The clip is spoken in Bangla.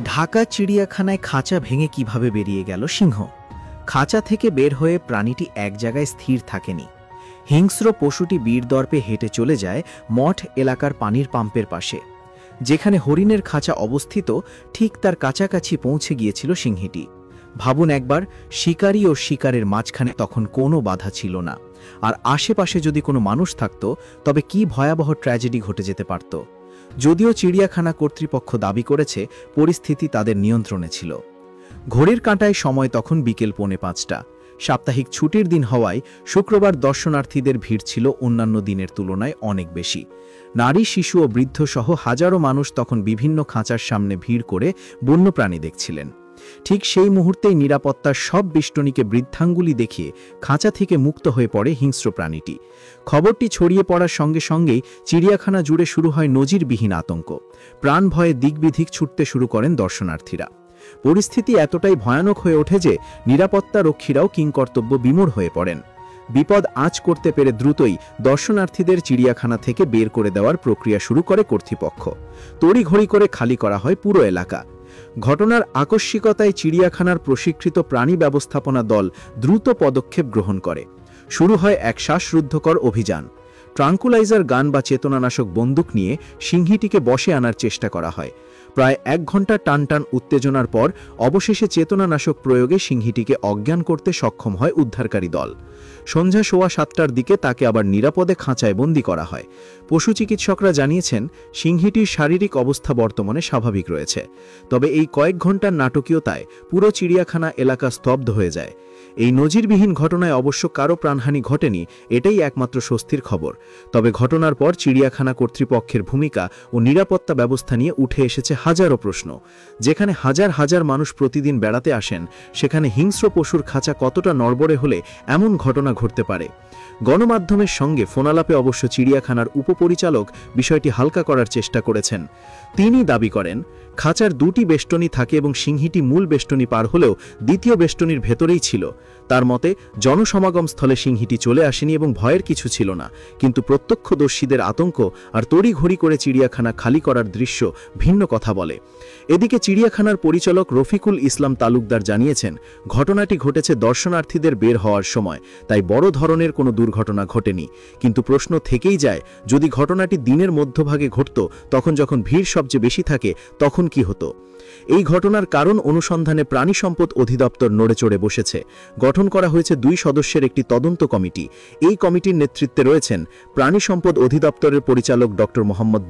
ঢাকা চিড়িয়াখানায় খাঁচা ভেঙে কিভাবে বেরিয়ে গেল সিংহ? খাঁচা থেকে বের হয়ে প্রাণীটি এক জায়গায় স্থির থাকেনি। হিংস্র পশুটি বীরদর্পে হেঁটে চলে যায় মঠ এলাকার পানির পাম্পের পাশে। যেখানে হরিণের খাঁচা অবস্থিত ঠিক তার কাছাকাছি পৌঁছে গিয়েছিল সিংহীটি। ভাবুন একবার, শিকারী ও শিকারের মাঝখানে তখন কোনো বাধা ছিল না। আর আশেপাশে যদি কোনো মানুষ থাকত, তবে কি ভয়াবহ ট্র্যাজেডি ঘটে যেতে পারত। যদিও চিড়িয়াখানা কর্তৃপক্ষ দাবি করেছে পরিস্থিতি তাদের নিয়ন্ত্রণে ছিল। ঘড়ির কাঁটায় সময় তখন বিকেল 4:45। সাপ্তাহিক ছুটির দিন হওয়ায় শুক্রবার দর্শনার্থীদের ভিড় ছিল অন্যান্য দিনের তুলনায় অনেক বেশি। নারী, শিশু ও বৃদ্ধ সহ হাজারো মানুষ তখন বিভিন্ন খাঁচার সামনে ভিড় করে বন্যপ্রাণী দেখছিলেন। ঠিক সেই মুহূর্তেই নিরাপত্তার সব বেষ্টনীকে বৃদ্ধাঙ্গুলি দেখিয়ে খাঁচা থেকে মুক্ত হয়ে পড়ে হিংস্র প্রাণীটি। খবরটি ছড়িয়ে পড়ার সঙ্গে সঙ্গেই চিড়িয়াখানা জুড়ে শুরু হয় নজিরবিহীন আতঙ্ক। প্রাণ ভয়ে দিকবিদিক ছুটতে শুরু করেন দর্শনার্থীরা। পরিস্থিতি এতটাই ভয়ানক হয়ে ওঠে যে নিরাপত্তা রক্ষীরাও কিংকর্তব্য বিমূঢ় হয়ে পড়েন। বিপদ আঁচ করতে পেরে দ্রুতই দর্শনার্থীদের চিড়িয়াখানা থেকে বের করে দেওয়ার প্রক্রিয়া শুরু করে কর্তৃপক্ষ। তড়িঘড়ি করে খালি করা হয় পুরো এলাকা। ঘটনার আকস্মিকতায় চিড়িয়াখানার প্রশিক্ষিত প্রাণী ব্যবস্থাপনা দল দ্রুত পদক্ষেপ গ্রহণ করে। শুরু হয় এক শ্বাসরুদ্ধকর অভিযান। ট্রাঙ্কুলাইজার গান বা চেতনানাশক বন্দুক নিয়ে সিংহীটিকে বশে আনার চেষ্টা করা হয়। প্রায় 1 ঘন্টা টানটান উত্তেজনার পর অবশেষে চেতনানাশক প্রয়োগে সিংহীটিকে অজ্ঞান করতে সক্ষম হয় উদ্ধারকারী দল। সন্ধ্যা 7:15টার দিকে তাকে আবার নিরাপদে খাঁচায় বন্দী করা হয়। পশু চিকিৎসকরা জানিয়েছেন সিংহীটির শারীরিক অবস্থা বর্তমানে স্বাভাবিক রয়েছে। তবে এই কয়েক ঘন্টার নাটকীয়তায় পুরো চিড়িয়াখানা এলাকা স্তব্ধ হয়ে যায়। এই নজিরবিহীন ঘটনায় অবশ্য কারো প্রাণহানি ঘটেনি, এটাই একমাত্র স্বস্তির খবর। তবে ঘটনার পর চিড়িয়াখানা কর্তৃপক্ষের ভূমিকা ও নিরাপত্তা ব্যবস্থা নিয়ে উঠে এসেছে হাজারো প্রশ্ন। যেখানে হাজার হাজার মানুষ প্রতিদিন বেড়াতে আসেন, সেখানে হিংস্র পশুর খাঁচা কতটা নড়বড়ে হলে এমন ঘটনা ঘটতে পারে? গণমাধ্যমের সঙ্গে ফোনালাপে অবশ্য চিড়িয়াখানার উপপরিচালক বিষয়টি হালকা করার চেষ্টা করেছেন। তিনি দাবি করেন, খাঁচার 2টি বেষ্টনী থাকে এবং সিংহীটি মূল বেষ্টনী পার হলেও দ্বিতীয় বেষ্টনীর ভেতরেই ছিল। তার মতে জনসমাগম স্থলে সিংহীটি চলে আসেনি এবং ভয়ের কিছু ছিল না। কিন্তু প্রত্যক্ষদর্শীদের আতঙ্ক আর তড়িঘড়ি করে চিড়িয়াখানা খালি করার দৃশ্য ভিন্ন কথা বলে। এদিকে চিড়িয়াখানার পরিচালক রফিকুল ইসলাম তালুকদার জানিয়েছেন, ঘটনাটি ঘটেছে দর্শনার্থীদের বের হওয়ার সময়, তাই বড় ধরনের কোনো দুর্ঘটনা ঘটেনি। কিন্তু প্রশ্ন থেকেই যায়, যদি ঘটনাটি দিনের মধ্যভাগে ঘটত, তখন যখন ভিড় সবচেয়ে বেশি থাকে, তখন কি হতো? এই ঘটনার কারণ অনুসন্ধানে প্রাণী সম্পদ অধিদপ্তর নড়েচড়ে বসেছে। গঠন করা হয়েছে 2 সদস্যের একটি তদন্ত কমিটি। এই কমিটির নেতৃত্বে রয়েছেন প্রাণী সম্পদ অধিদপ্তরের পরিচালক ডক্টর মোহাম্মদ